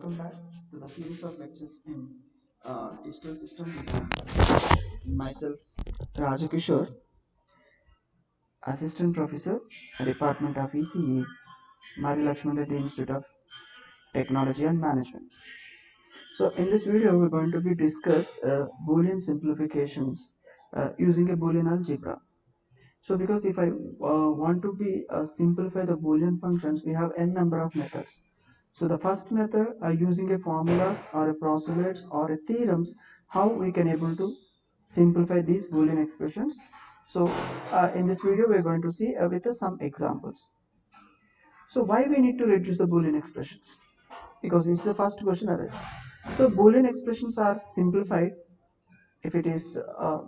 welcome back to the series of lectures in digital system design. Myself, Raju Kishore, Assistant Professor, Department of ECE, Mari Lakshman Reddy Institute of Technology and Management. So, in this video, we're going to be discuss Boolean simplifications using a Boolean algebra. So, because if I want to be simplify the Boolean functions, we have n number of methods. So the first method using a formulas or a postulates or a theorems, how we can able to simplify these Boolean expressions. So in this video we are going to see with some examples. So why we need to reduce the Boolean expressions? Because it's the first question arises. So Boolean expressions are simplified if it is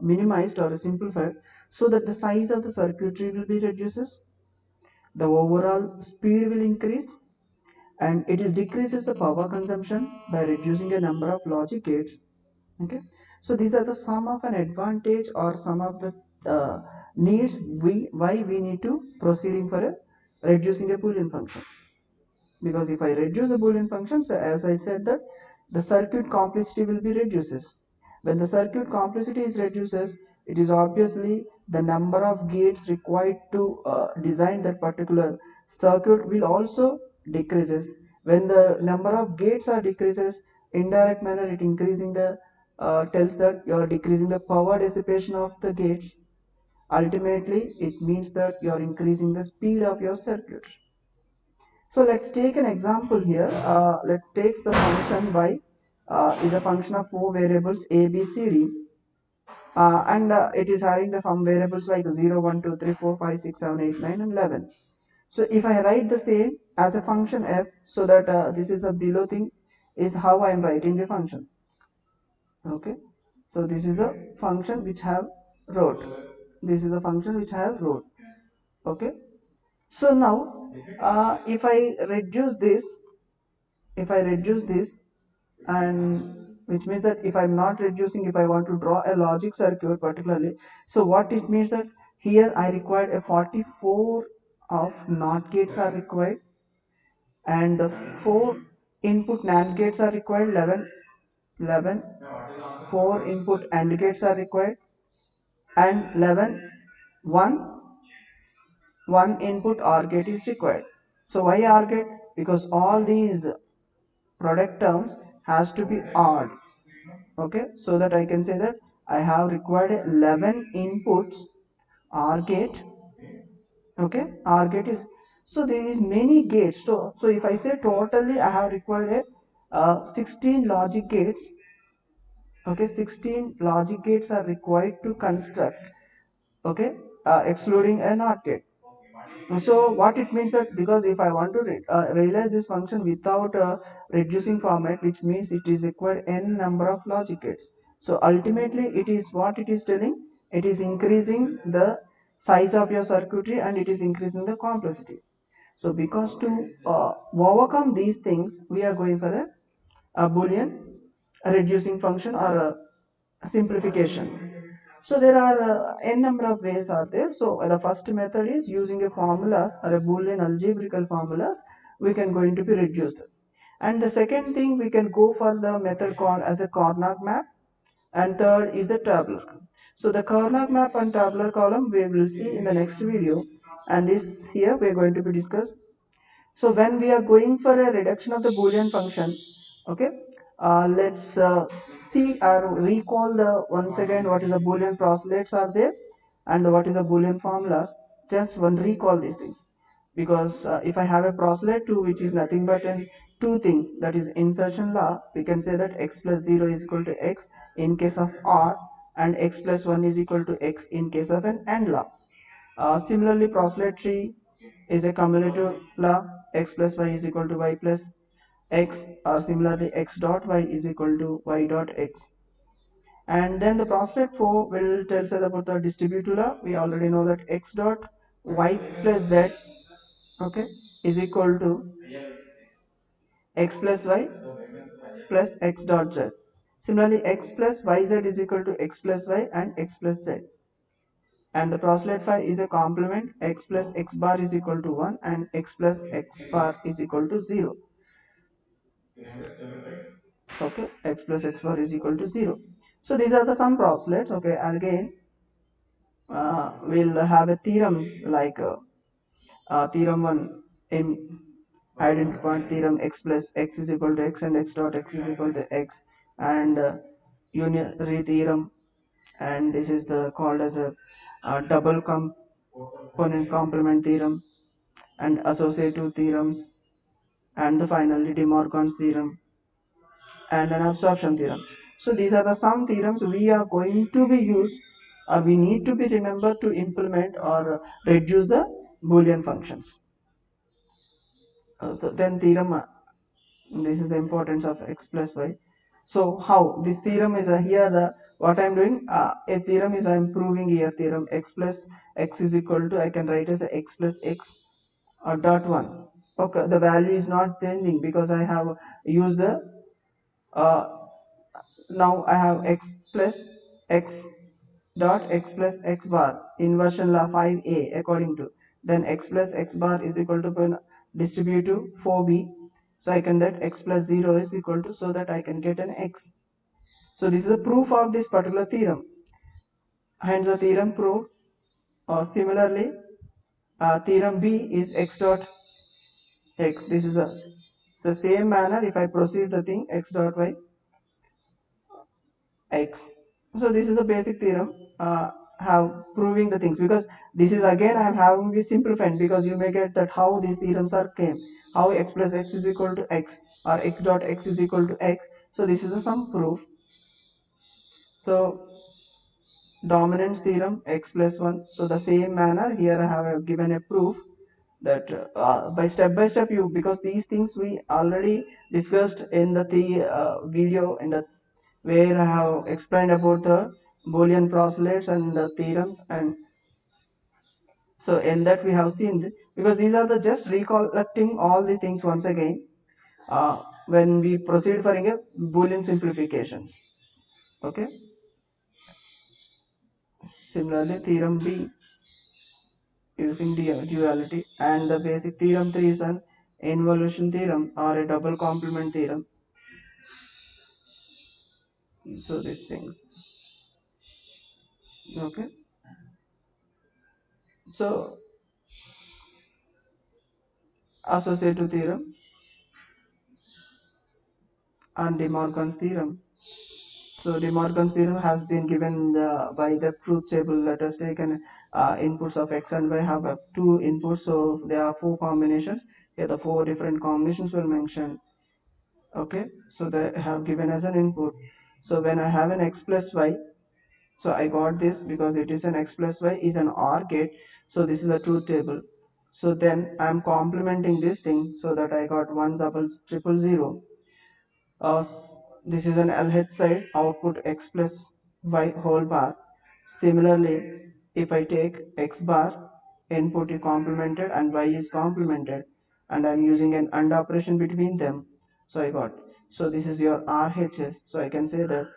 minimized or simplified so that the size of the circuitry will be reduces, the overall speed will increase, and it is decreases the power consumption by reducing a number of logic gates. Okay, so these are the sum of an advantage or some of the needs why we need to proceeding for a reducing a Boolean function. Because if I reduce the Boolean function, so as I said that the circuit complexity will be reduces. When the circuit complexity is reduces, it is obviously the number of gates required to design that particular circuit will also decreases. When the number of gates are decreases, indirect manner it increasing the tells that you are decreasing the power dissipation of the gates. Ultimately, it means that you are increasing the speed of your circuit. So let's take an example here. Let's take the function y is a function of four variables a, b, c, d, and it is having the some variables like 0, 1, 2, 3, 4, 5, 6, 7, 8, 9, and 11. So if I write the same as a function f, so that this is the below thing is how I am writing the function. Okay, so this is the function which have wrote. This is the function which I have wrote. Okay, so now if I reduce this, and which means that if I'm not reducing, if I want to draw a logic circuit particularly, so what it means that here I required a 44 of NOT gates are required, and the 4 input NAND gates are required, 11, 4 input AND gates are required, and 11, 1 input OR gate is required. So why OR gate? Because all these product terms has to be odd. Okay, so that I can say that I have required 11 inputs OR gate. Okay, OR gate is, so there is many gates. So if I say totally I have required a 16 logic gates. Okay, 16 logic gates are required to construct. Okay, excluding a NOT gate. So what it means that because if I want to realize this function without reducing format, which means it is required n number of logic gates. So ultimately it is what it is telling, it is increasing the size of your circuitry and it is increasing the complexity. So because to overcome these things, we are going for a Boolean reducing function or a simplification. So there are n number of ways are there. So the first method is using a formulas or a Boolean algebraical formulas. We can going to be reduced. And the second thing we can go for the method called as a Karnaugh map. And third is the tabular. So the Karnaugh map and tabular column we will see in the next video. And this here we are going to be discuss. So when we are going for a reduction of the Boolean function, okay, let's see or recall the once again what is a Boolean postulates are there and what is a Boolean formulas. Just one recall these things, because if I have a postulate 2 which is nothing but an two thing, that is insertion law, we can say that x plus 0 is equal to x in case of OR and x plus 1 is equal to x in case of an AND law. Similarly, postulate 3 is a cumulative law, x plus y is equal to y plus x, or similarly x dot y is equal to y dot x. And then the postulate 4 will tell us about the distributive law. We already know that x dot y plus z, okay, is equal to x plus y plus x dot z. Similarly, x plus yz is equal to x plus y and x plus z. And the postulate 5 is a complement, x plus x bar is equal to 1 and x plus x bar is equal to 0. Okay, x plus x bar is equal to 0. So these are the some props. Let's okay, and again we'll have a theorems like theorem 1 in identity point theorem, x plus x is equal to x and x dot x is equal to x, and unary theorem, and this is the called as a double component complement theorem, and associative theorems, and the finally De Morgan's theorem and an absorption theorem. So these are the some theorems we are going to be used, or we need to be remembered to implement or reduce the Boolean functions. So then theorem, this is the importance of x plus y. So how this theorem is here the what I'm doing, a theorem is I'm proving here theorem x plus x is equal to, I can write as a x plus x dot 1. Okay, the value is not changing because I have used the uh, now I have x plus x dot x plus x bar inversion law 5a according to, then x plus x bar is equal to distributive 4b, so I can that x plus 0 is equal to, so that I can get an x. So this is a proof of this particular theorem, hence the theorem proved. Similarly theorem b is x dot x, this is the same manner if I proceed the thing x dot y x. So this is the basic theorem, have proving the things, because this is again I am having this simplified, because you may get that how these theorems are came, how x plus x is equal to x or x dot x is equal to x. So this is a some proof. So dominance theorem x plus 1, so the same manner here I have given a proof that by step you, because these things we already discussed in the video in the where I have explained about the Boolean postulates and the theorems, and so in that we have seen because these are the just recollecting all the things once again when we proceed for a Boolean simplifications. Okay. Similarly, theorem B using duality, and the basic theorem 3 is an involution theorem or a double complement theorem. So these things. Okay. So associative theorem and De Morgan's theorem. So De Morgan's theorem has been given by the truth table. Let us take an inputs of x and y have two inputs, so there are four combinations. Here the four different combinations will mention. Okay, so they have given as an input. So when I have an x plus y, so I got this because it is an x plus y is an OR gate. So this is a truth table. So then I am complementing this thing so that I got 1 double triple 0. uh, this is an LH side output x plus y whole bar. Similarly, if I take x bar, input is complemented and y is complemented, and I'm using an AND operation between them. So I got, so this is your RHS. So I can say that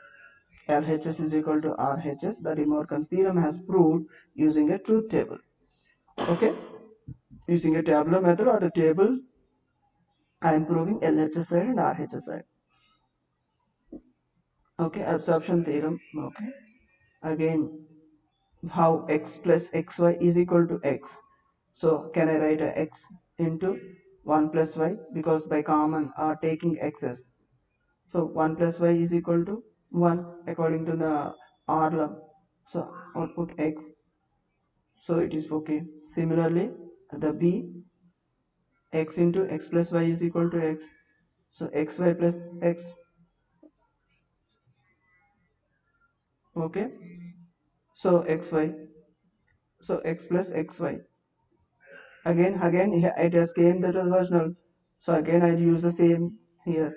LHS is equal to RHS. The De Morgan's theorem has proved using a truth table. Okay, using a tabular method or a table, I am proving LHS side and RHS side. Okay, absorption theorem. Okay, again how x plus xy is equal to x. So can I write a x into 1 plus y, because by common taking x's. So 1 plus y is equal to 1 according to the R law. So output x. So it is okay. Similarly, the b, x into x plus y is equal to x. So xy plus x. Okay. So xy. So x plus xy. Again it has came that was original, so again I'll use the same here,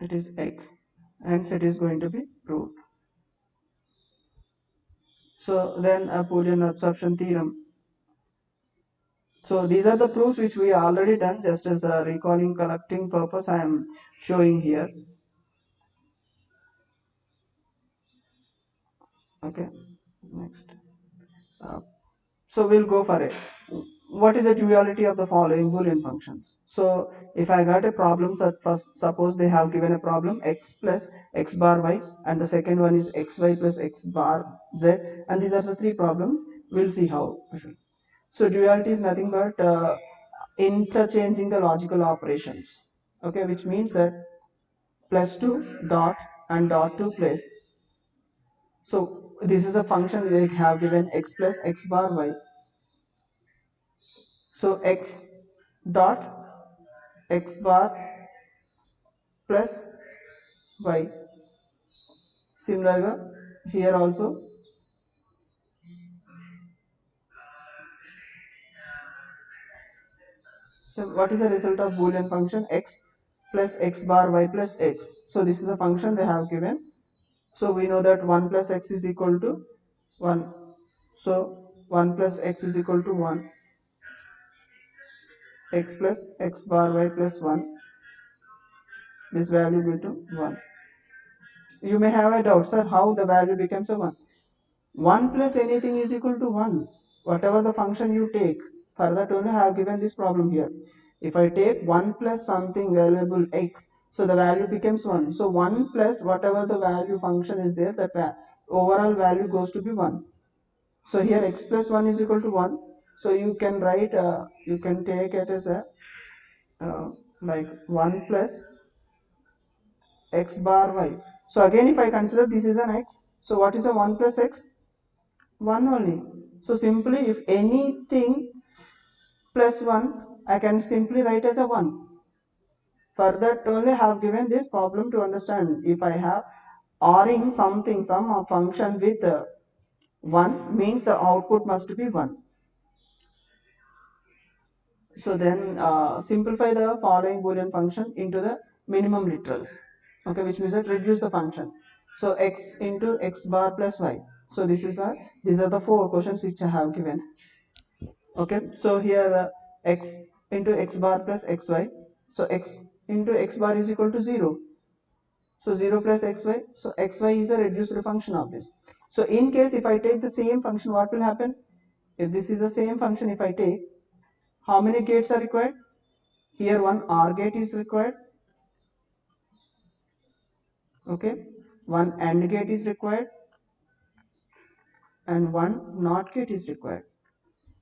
it is x, hence it is going to be proved. So then a Boolean absorption theorem. So these are the proofs which we already done, just as a recalling collecting purpose I am showing here. Okay, next. uh, so we'll go for it. what is the duality of the following Boolean functions? So if I got a problem, first suppose they have given a problem x plus x bar y, and the second one is xy plus x bar z, and these are the three problems. We'll see how. So duality is nothing but interchanging the logical operations. Okay, which means that plus 2 dot and dot 2 place. So this is a function they have given x plus x bar y. So x dot x bar plus y. Similarly, here also. So what is the result of Boolean function x plus x bar y plus x? So this is a function they have given. So we know that 1 plus x is equal to 1. So 1 plus x is equal to 1. X plus x bar y plus 1. This value will to 1. You may have a doubt, sir, how the value becomes a 1. 1 plus anything is equal to 1. Whatever the function you take, for that only I have given this problem here. If I take 1 plus something variable x, so the value becomes 1. So 1 plus whatever the value function is there, that overall value goes to be 1. So here x plus 1 is equal to 1. So you can write, you can take it as a like 1 plus x bar y. So again, if I consider this is an x, so what is the 1 plus x? 1 only. So simply if anything plus 1, I can simply write as a 1. For that only I have given this problem to understand. If I have ORing something, some function with 1 means the output must be 1. So then simplify the following Boolean function into the minimum literals. Okay, which means that reduce the function. So x into x bar plus y. So these are the four questions which I have given. Okay, so here x into x bar plus xy. So x into x bar is equal to 0. So 0 plus xy. So xy is a reduced function of this. So in case if I take the same function, what will happen? If this is the same function, if I take, how many gates are required? Here one OR gate is required. Okay, one AND gate is required, and one NOT gate is required.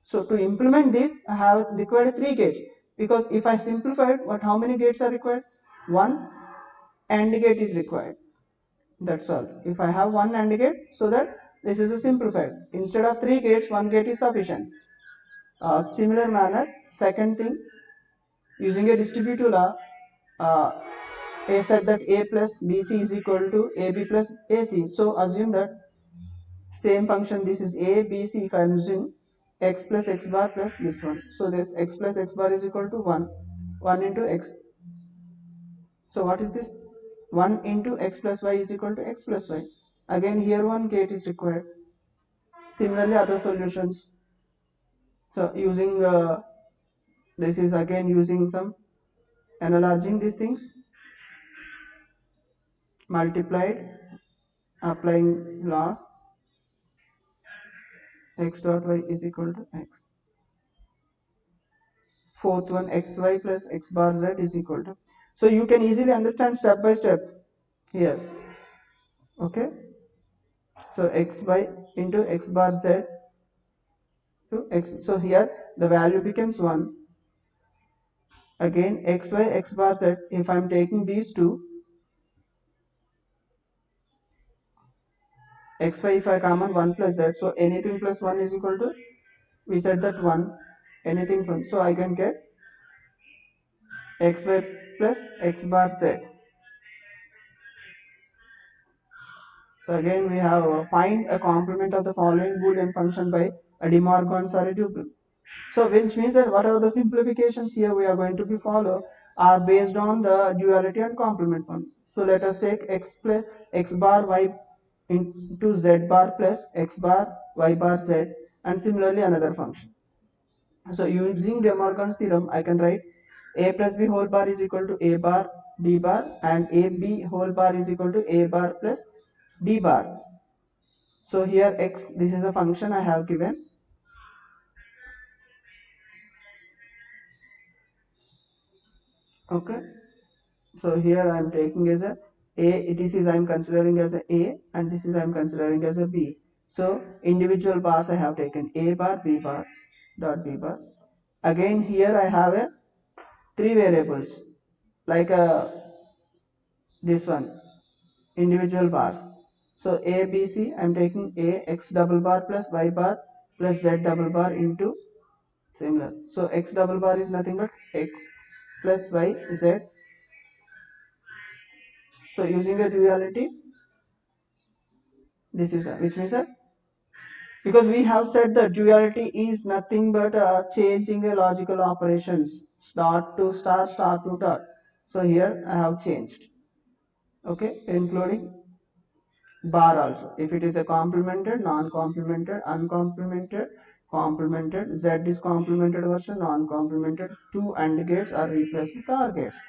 So to implement this, I have required 3 gates, because if I simplified, what how many gates are required? One AND gate is required. That's all. If I have one AND gate, so that this is a simplified. Instead of 3 gates, 1 gate is sufficient. Similar manner, second thing, using a distributive law, uh, A said that A plus BC is equal to AB plus AC. So assume that same function, this is A, B, C, if I am using x plus x bar plus this one. So this x plus x bar is equal to 1. 1 into x. So what is this? 1 into x plus y is equal to x plus y. Again here one gate is required. Similarly other solutions. So using this is again using some analyzing these things, multiplied, applying loss, x dot y is equal to x. Fourth one, xy plus x bar z is equal to. So you can easily understand step by step here. Okay. So xy into x bar z to x. So here the value becomes 1. Again xy x bar z, if I am taking these two, xy if I common 1 plus z, so anything plus 1 is equal to, we said that 1, anything from, so I can get xy plus x bar z. So again we have find a complement of the following Boolean function by a De Morgan's array tuple. So which means that whatever the simplifications here we are going to be follow are based on the duality and complement one. So let us take x plus x bar y into z bar plus x bar y bar z, and similarly another function. So using De Morgan's theorem, I can write a plus b whole bar is equal to a bar b bar, and a b whole bar is equal to a bar plus b bar. So here x, this is a function I have given. Okay, so here I am taking as a, this is I am considering as a and this is I am considering as a b. So individual bars I have taken a bar b bar dot b bar. Again here I have a three variables like this one individual bars. So a b c I am taking a x double bar plus y bar plus z double bar into similar. So x double bar is nothing but x plus y z. So using a duality, this is which means because we have said that duality is nothing but changing a logical operations start to start, start to dot. So here I have changed, okay, including bar also. If it is a complemented, non-complemented, uncomplemented, complemented, Z is complemented version, non-complemented, two AND gates are replaced with OR gates.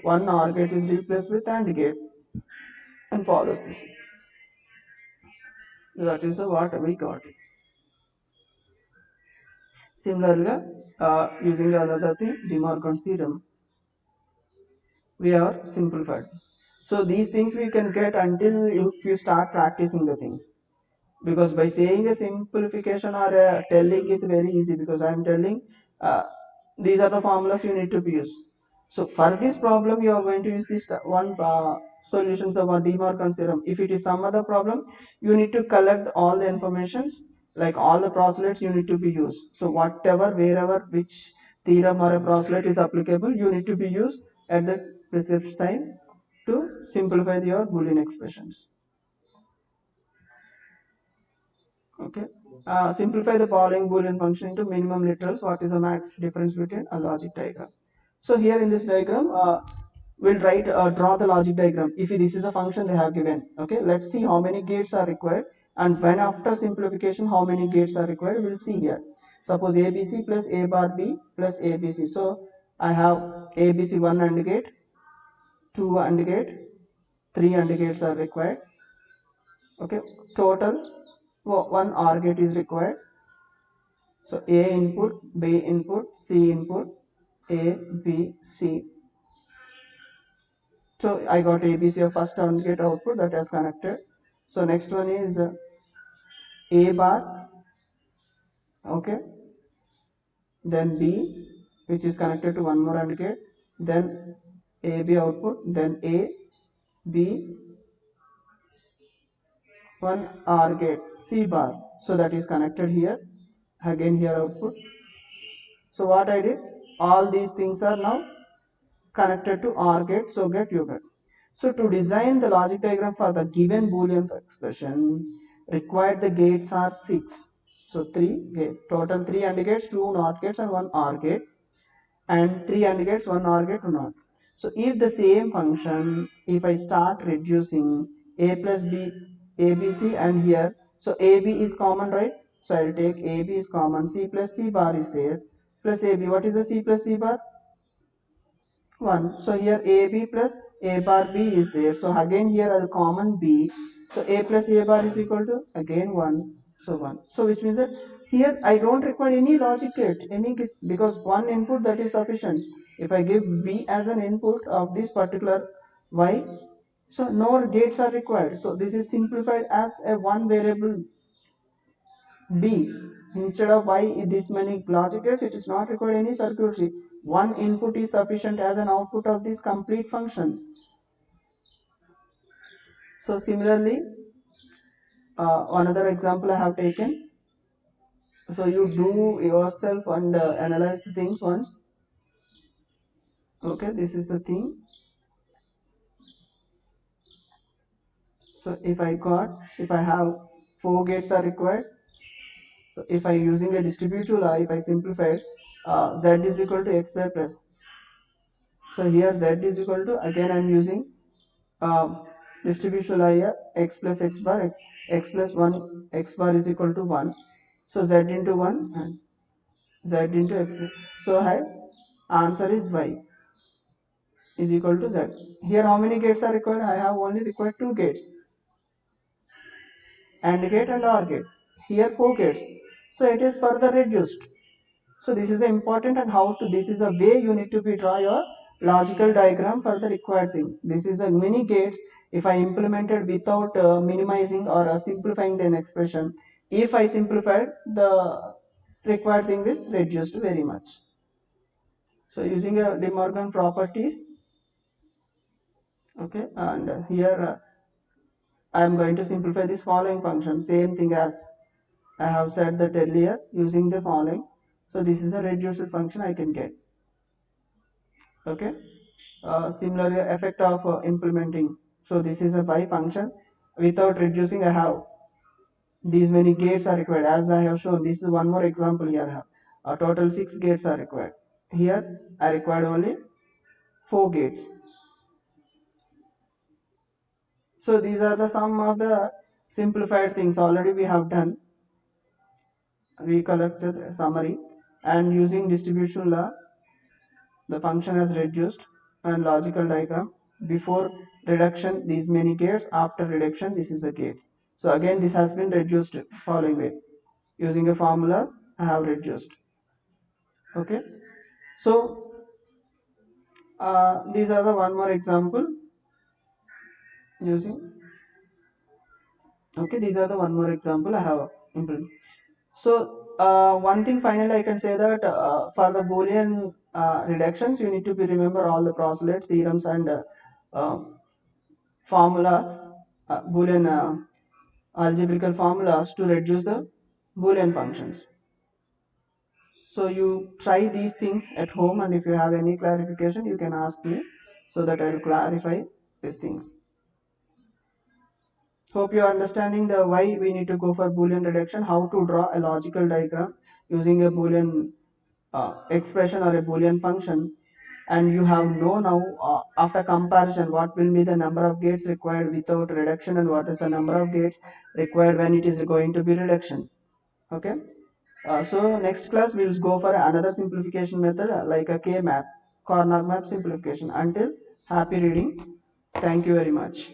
One OR gate is replaced with AND gate and follows this. That is what we got. Similarly, using another thing, De Morgan's theorem, we are simplified. So these things we can get until you start practicing the things. Because by saying a simplification or a telling is very easy because I am telling uh, these are the formulas you need to use. So for this problem you are going to use this one solutions of a De Morgan's theorem. If it is some other problem you need to collect all the informations like all the postulates you need to be used. So whatever wherever which theorem or a postulate is applicable you need to be used at the prescribed time to simplify your Boolean expressions. Okay. Simplify the following Boolean function into minimum literals. What is the max difference between a logic diagram? So here in this diagram, we'll write draw the logic diagram. If this is a function they have given, okay. Let's see how many gates are required, and when after simplification how many gates are required. We'll see here. Suppose ABC plus A bar B plus ABC. So I have ABC one AND gate, two AND gate, three AND gates are required. Okay. Total one OR gate is required. So A input, B input, C input, A, B, C. So I got ABC of first AND gate output that is connected. So next one is A bar, okay. Then B, which is connected to one more AND gate. Then AB output. Then A, B, one OR gate, C bar. So that is connected here. Again here output. So what I did, all these things are now connected to OR gate, so get you get. So to design the logic diagram for the given Boolean expression, required the gates are 6. So 3 gate, total 3 AND gates, 2 NOT gates and 1 OR gate, and 3 AND gates, 1 OR gate, 2 NOT. So if the same function, if I start reducing A plus B, ABC and here, so AB is common, right? So I'll take AB is common, C plus C bar is there, plus AB. What is the C plus C bar? 1. So here AB plus A bar B is there. So again here a common B. So A plus A bar is equal to again 1. So 1. So which means that here I don't require any logic gate, because one input that is sufficient. If I give B as an input of this particular Y, so no gates are required. So this is simplified as a one variable B. Instead of Y this many logic gates, it is not required any circuitry. One input is sufficient as an output of this complete function. So similarly, another example I have taken. So you do yourself and analyze the things once. Okay, this is the thing. So if I have 4 gates are required. So if I using a distributive law, if I simplify it, Z is equal to X square plus. So here Z is equal to, again I am using distribution law here, x plus x bar, x plus 1 x bar is equal to 1. So Z into 1 and Z into x. So I answer is Y is equal to Z. Here how many gates are required? I have only required 2 gates, AND gate and OR gate. Here 4 gates. So it is further reduced. So this is important, and how to, this is a way you need to be draw your logical diagram for the required thing. This is the many gates if I implemented without minimizing or simplifying the expression. If I simplified, the required thing is reduced very much. So using a De Morgan properties, okay, and here I am going to simplify this following function, same thing as I have said that earlier, using the following. So this is a reduced function I can get. Okay. Similarly, effect of implementing. So this is a by function. Without reducing, I have these many gates are required. As I have shown, this is one more example here. I have a total 6 gates are required. Here I required only 4 gates. So these are the some of the simplified things already we have done. We collected summary, and using distribution law the function has reduced, and logical diagram before reduction these many gates, after reduction this is the gates. So again this has been reduced following way using a formulas I have reduced. Okay, so these are the one more example using. Okay, these are the one more example I have implemented. So one thing finally I can say that for the Boolean reductions you need to be remember all the postulates, theorems, and uh, formulas, Boolean algebraical formulas to reduce the Boolean functions. So you try these things at home, and if you have any clarification you can ask me so that I will clarify these things. Hope you are understanding the why we need to go for Boolean reduction, how to draw a logical diagram using a Boolean expression or a Boolean function, and you have know now after comparison what will be the number of gates required without reduction and what is the number of gates required when it is going to be reduction. Okay, so next class we will go for another simplification method like a K map, Karnaugh map simplification. Until happy reading. Thank you very much.